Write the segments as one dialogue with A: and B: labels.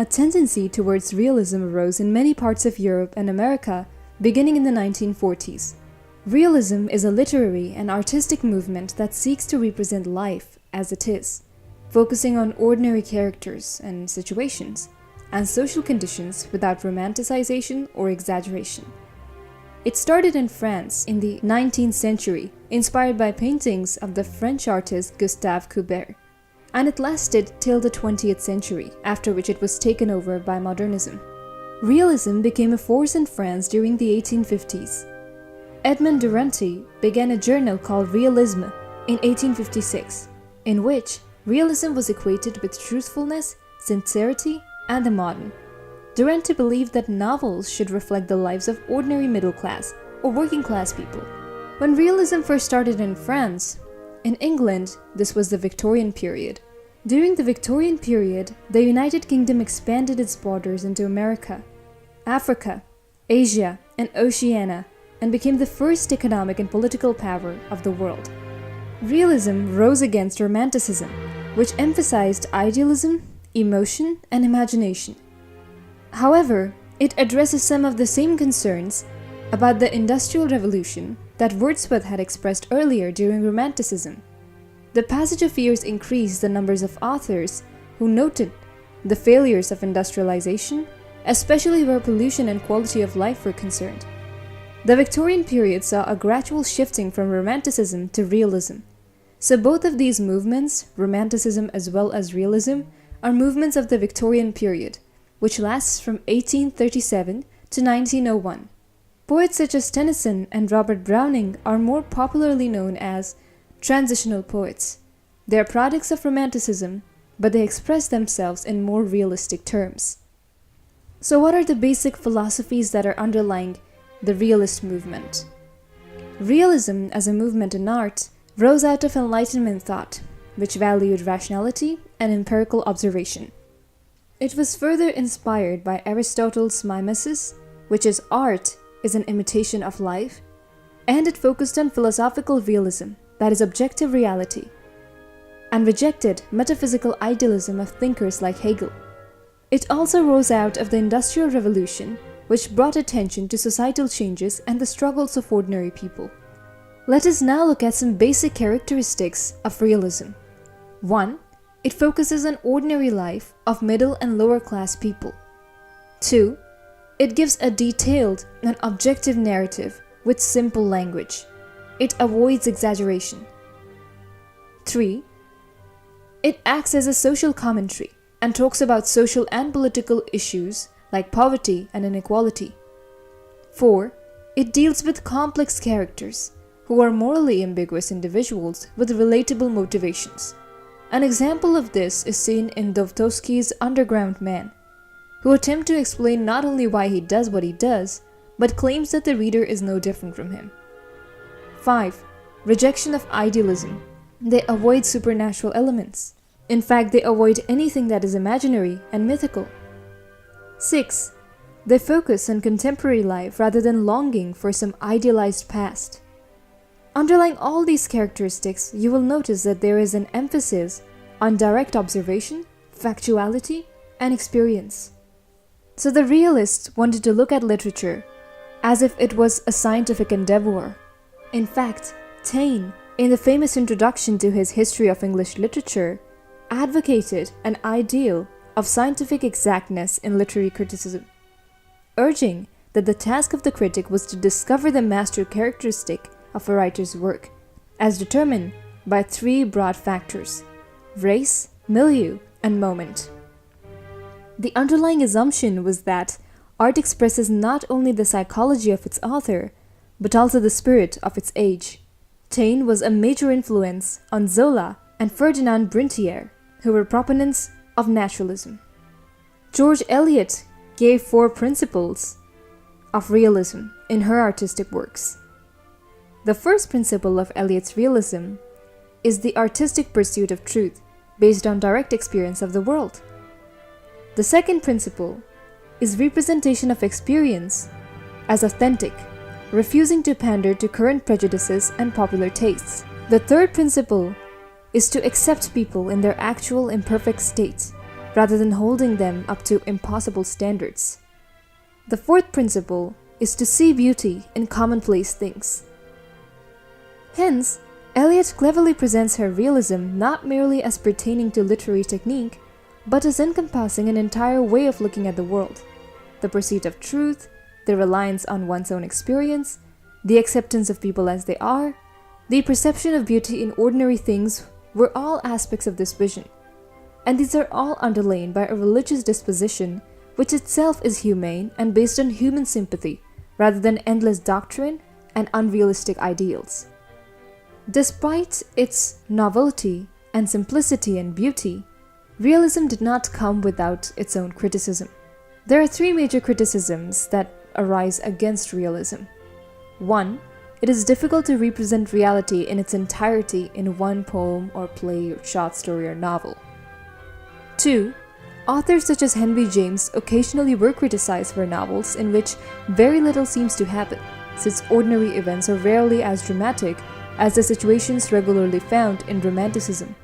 A: A tendency towards realism arose in many parts of Europe and America beginning in the 1940s. Realism is a literary and artistic movement that seeks to represent life as it is, focusing on ordinary characters and situations, and social conditions without romanticization or exaggeration. It started in France in the 19th century, inspired by paintings of the French artist Gustave Courbet, and it lasted till the 20th century, after which it was taken over by modernism. Realism became a force in France during the 1850s. Edmond Duranty began a journal called Realism in 1856, in which realism was equated with truthfulness, sincerity, and the modern. Duranty believed that novels should reflect the lives of ordinary middle class or working class people. When realism first started in France, in England, this was the Victorian period. During the Victorian period, the United Kingdom expanded its borders into America, Africa, Asia, and Oceania, and became the first economic and political power of the world. Realism rose against Romanticism, which emphasized idealism, emotion, and imagination. However, it addresses some of the same concerns about the Industrial Revolution that Wordsworth had expressed earlier during Romanticism. The passage of years increased the numbers of authors who noted the failures of industrialization, especially where pollution and quality of life were concerned. The Victorian period saw a gradual shifting from Romanticism to realism. So both of these movements, Romanticism as well as realism, are movements of the Victorian period, which lasts from 1837 to 1901. Poets such as Tennyson and Robert Browning are more popularly known as transitional poets. They are products of Romanticism, but they express themselves in more realistic terms. So what are the basic philosophies that are underlying the realist movement? Realism as a movement in art rose out of Enlightenment thought, which valued rationality and empirical observation. It was further inspired by Aristotle's mimesis, which is art is an imitation of life, and it focused on philosophical realism, that is objective reality, and rejected metaphysical idealism of thinkers like Hegel. It also rose out of the Industrial Revolution, which brought attention to societal changes and the struggles of ordinary people. Let us now look at some basic characteristics of realism. 1. It focuses on ordinary life of middle and lower class people. 2. It gives a detailed and objective narrative with simple language. It avoids exaggeration. 3. It acts as a social commentary and talks about social and political issues like poverty and inequality. 4. It deals with complex characters who are morally ambiguous individuals with relatable motivations. An example of this is seen in Dostoevsky's Underground Man, who attempts to explain not only why he does what he does, but claims that the reader is no different from him. 5. Rejection of idealism. They avoid supernatural elements. In fact, they avoid anything that is imaginary and mythical. 6. They focus on contemporary life rather than longing for some idealized past. Underlying all these characteristics, you will notice that there is an emphasis on direct observation, factuality, and experience. So the realists wanted to look at literature as if it was a scientific endeavor. In fact, Taine, in the famous introduction to his History of English Literature, advocated an ideal of scientific exactness in literary criticism, urging that the task of the critic was to discover the master characteristic of a writer's work, as determined by 3 broad factors: race, milieu, and moment. The underlying assumption was that art expresses not only the psychology of its author, but also the spirit of its age. Taine was a major influence on Zola and Ferdinand Brunetière, who were proponents of naturalism. George Eliot gave 4 principles of realism in her artistic works. The first principle of Eliot's realism is the artistic pursuit of truth based on direct experience of the world. The second principle is representation of experience as authentic, refusing to pander to current prejudices and popular tastes. The third principle is to accept people in their actual imperfect states rather than holding them up to impossible standards. The fourth principle is to see beauty in commonplace things. Hence, Eliot cleverly presents her realism not merely as pertaining to literary technique, but as encompassing an entire way of looking at the world. The pursuit of truth, the reliance on one's own experience, the acceptance of people as they are, the perception of beauty in ordinary things were all aspects of this vision. And these are all underlain by a religious disposition which itself is humane and based on human sympathy rather than endless doctrine and unrealistic ideals. Despite its novelty and simplicity and beauty, realism did not come without its own criticism. There are three major criticisms that arise against realism. 1. It is difficult to represent reality in its entirety in one poem or play or short story or novel. 2. Authors such as Henry James occasionally were criticized for novels in which very little seems to happen, since ordinary events are rarely as dramatic as the situations regularly found in Romanticism.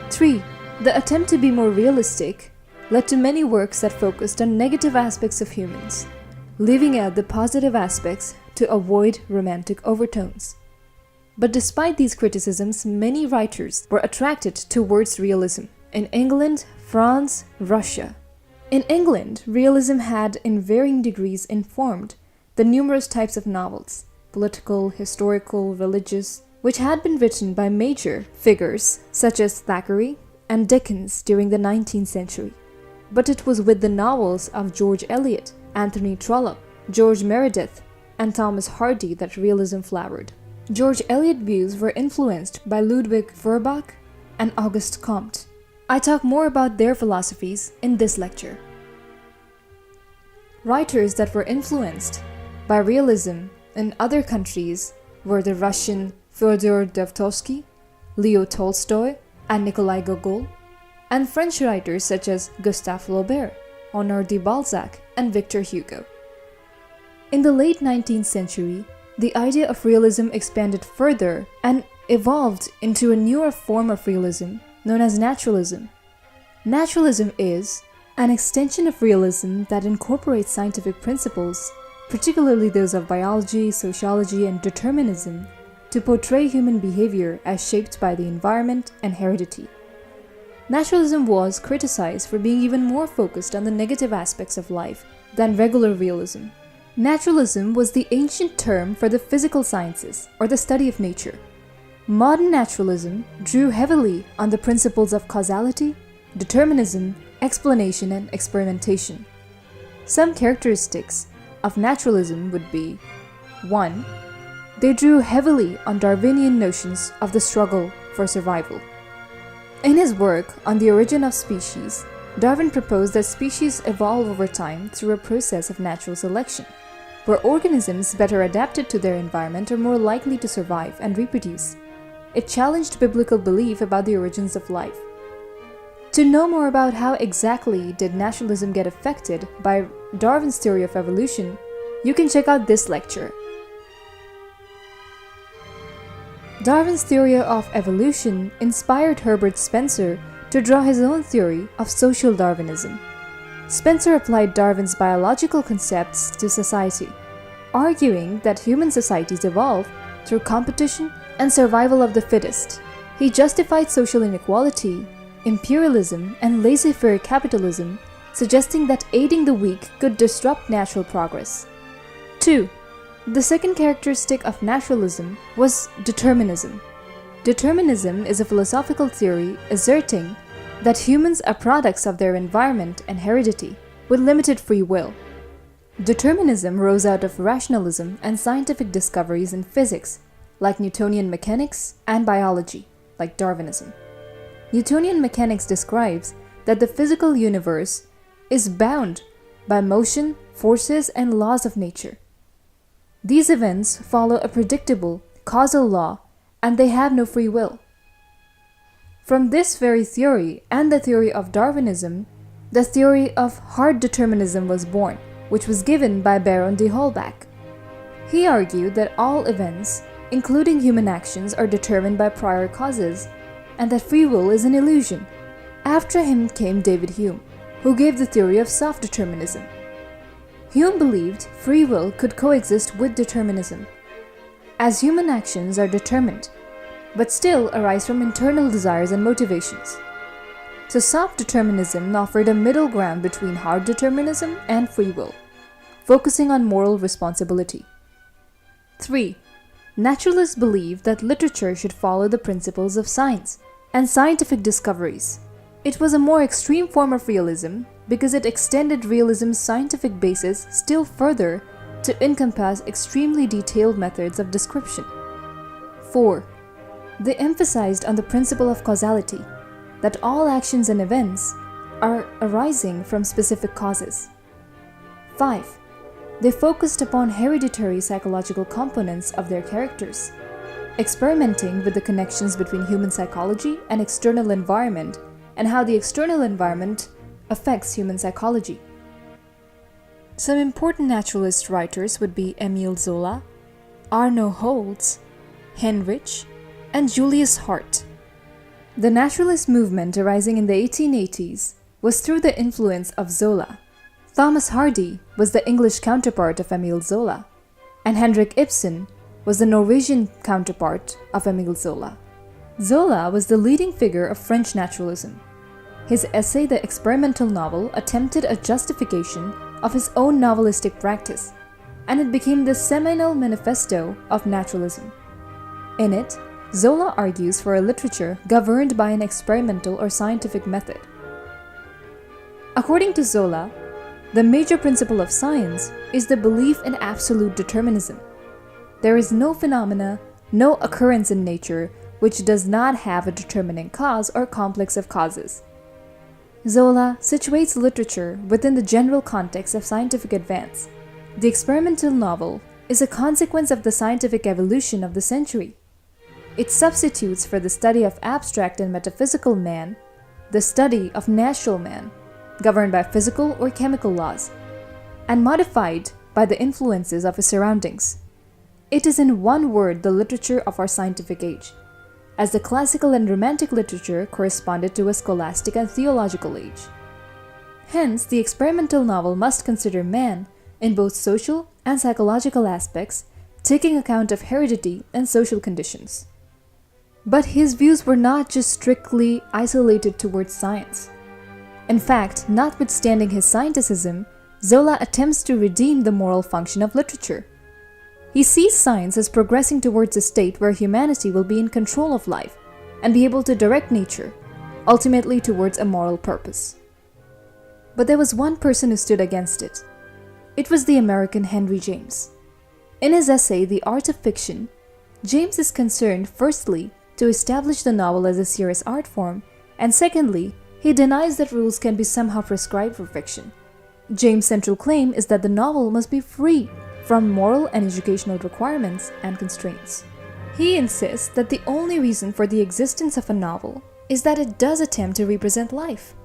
A: 3. The attempt to be more realistic led to many works that focused on negative aspects of humans, leaving out the positive aspects to avoid romantic overtones. But despite these criticisms, many writers were attracted towards realism in England, France, Russia. In England, realism had in varying degrees informed the numerous types of novels, political, historical, religious, which had been written by major figures such as Thackeray and Dickens during the 19th century. But it was with the novels of George Eliot, Anthony Trollope, George Meredith, and Thomas Hardy that realism flowered. George Eliot views were influenced by Ludwig Feuerbach and Auguste Comte. I talk more about their philosophies in this lecture. Writers that were influenced by realism in other countries were the Russian Fyodor Dostoevsky, Leo Tolstoy, and Nikolai Gogol, and French writers such as Gustave Flaubert, Honoré de Balzac, and Victor Hugo. In the late 19th century, the idea of realism expanded further and evolved into a newer form of realism known as naturalism. Naturalism is an extension of realism that incorporates scientific principles, particularly those of biology, sociology, and determinism, to portray human behavior as shaped by the environment and heredity. Naturalism was criticized for being even more focused on the negative aspects of life than regular realism. Naturalism was the ancient term for the physical sciences, or the study of nature. Modern naturalism drew heavily on the principles of causality, determinism, explanation, and experimentation. Some characteristics of naturalism would be: 1. They drew heavily on Darwinian notions of the struggle for survival. In his work on the origin of species, Darwin proposed that species evolve over time through a process of natural selection, where organisms better adapted to their environment are more likely to survive and reproduce. It challenged biblical belief about the origins of life. To know more about how exactly did naturalism get affected by Darwin's theory of evolution, you can check out this lecture. Darwin's theory of evolution inspired Herbert Spencer to draw his own theory of social Darwinism. Spencer applied Darwin's biological concepts to society, arguing that human societies evolve through competition and survival of the fittest. He justified social inequality, imperialism, and laissez-faire capitalism, suggesting that aiding the weak could disrupt natural progress. 2. The second characteristic of naturalism was determinism. Determinism is a philosophical theory asserting that humans are products of their environment and heredity, with limited free will. Determinism rose out of rationalism and scientific discoveries in physics, like Newtonian mechanics, and biology, like Darwinism. Newtonian mechanics describes that the physical universe is bound by motion, forces, and laws of nature. These events follow a predictable, causal law, and they have no free will. From this very theory and the theory of Darwinism, the theory of hard determinism was born, which was given by Baron de Holbach. He argued that all events, including human actions, are determined by prior causes, and that free will is an illusion. After him came David Hume, who gave the theory of soft determinism. Hume believed free will could coexist with determinism, as human actions are determined, but still arise from internal desires and motivations. So soft determinism offered a middle ground between hard determinism and free will, focusing on moral responsibility. 3. Naturalists believed that literature should follow the principles of science and scientific discoveries. It was a more extreme form of realism because it extended realism's scientific basis still further to encompass extremely detailed methods of description. 4. They emphasized on the principle of causality, that all actions and events are arising from specific causes. 5. They focused upon hereditary psychological components of their characters, experimenting with the connections between human psychology and external environment and how the external environment affects human psychology. Some important naturalist writers would be Emile Zola, Arno Holz, Heinrich, and Julius Hart. The naturalist movement arising in the 1880s was through the influence of Zola. Thomas Hardy was the English counterpart of Emile Zola, and Henrik Ibsen was the Norwegian counterpart of Emile Zola. Zola was the leading figure of French naturalism. His essay, The Experimental Novel, attempted a justification of his own novelistic practice, and it became the seminal manifesto of naturalism. In it, Zola argues for a literature governed by an experimental or scientific method. According to Zola, the major principle of science is the belief in absolute determinism. There is no phenomena, no occurrence in nature which does not have a determining cause or complex of causes. Zola situates literature within the general context of scientific advance. The experimental novel is a consequence of the scientific evolution of the century. It substitutes for the study of abstract and metaphysical man, the study of natural man, governed by physical or chemical laws, and modified by the influences of his surroundings. It is in one word the literature of our scientific age, as the classical and romantic literature corresponded to a scholastic and theological age. Hence, the experimental novel must consider man in both social and psychological aspects, taking account of heredity and social conditions. But his views were not just strictly isolated towards science. In fact, notwithstanding his scienticism, Zola attempts to redeem the moral function of literature. He sees science as progressing towards a state where humanity will be in control of life and be able to direct nature, ultimately towards a moral purpose. But there was one person who stood against it. It was the American Henry James. In his essay, The Art of Fiction, James is concerned, firstly, to establish the novel as a serious art form, and secondly, he denies that rules can be somehow prescribed for fiction. James' central claim is that the novel must be free from moral and educational requirements and constraints. He insists that the only reason for the existence of a novel is that it does attempt to represent life.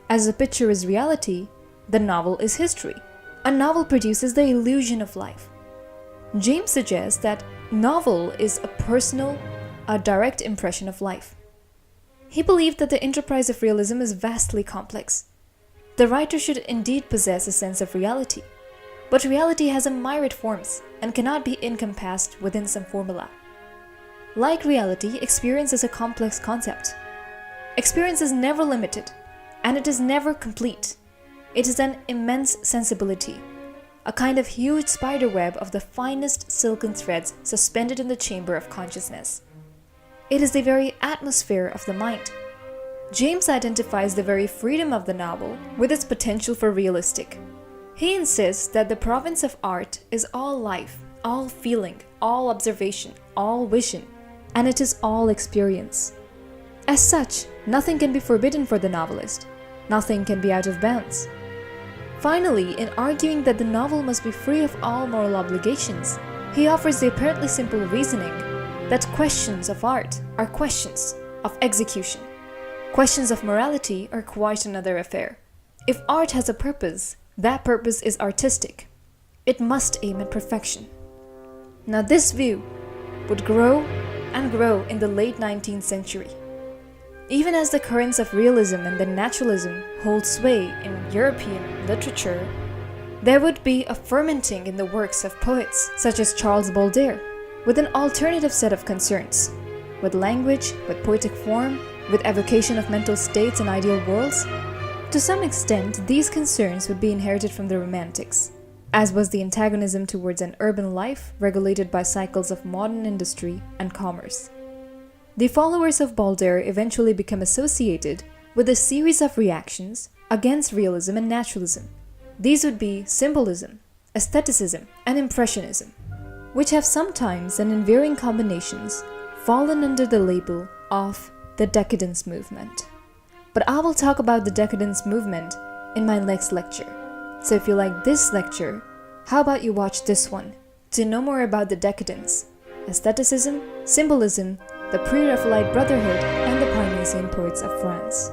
A: As a picture is reality, the novel is history. A novel produces the illusion of life. James suggests that novel is a direct impression of life. He believed that the enterprise of realism is vastly complex. The writer should indeed possess a sense of reality, but reality has a myriad forms and cannot be encompassed within some formula. Like reality, experience is a complex concept. Experience is never limited, and it is never complete. It is an immense sensibility, a kind of huge spider web of the finest silken threads suspended in the chamber of consciousness. It is the very atmosphere of the mind. James identifies the very freedom of the novel with its potential for realistic. He insists that the province of art is all life, all feeling, all observation, all vision, and it is all experience. As such, nothing can be forbidden for the novelist. Nothing can be out of bounds. Finally, in arguing that the novel must be free of all moral obligations, he offers the apparently simple reasoning that questions of art are questions of execution. Questions of morality are quite another affair. If art has a purpose, that purpose is artistic. It must aim at perfection. Now this view would grow and grow in the late 19th century. Even as the currents of realism and then naturalism hold sway in European literature, there would be a fermenting in the works of poets such as Charles Baudelaire, with an alternative set of concerns, with language, with poetic form, with evocation of mental states and ideal worlds. To some extent, these concerns would be inherited from the Romantics, as was the antagonism towards an urban life regulated by cycles of modern industry and commerce. The followers of Baudelaire eventually become associated with a series of reactions against realism and naturalism. These would be symbolism, aestheticism, and impressionism, which have sometimes and in varying combinations fallen under the label of the decadence movement. But I will talk about the decadence movement in my next lecture. So if you like this lecture, how about you watch this one to know more about the decadence, aestheticism, symbolism, the Pre-Raphaelite Brotherhood, and the Parnassian poets of France.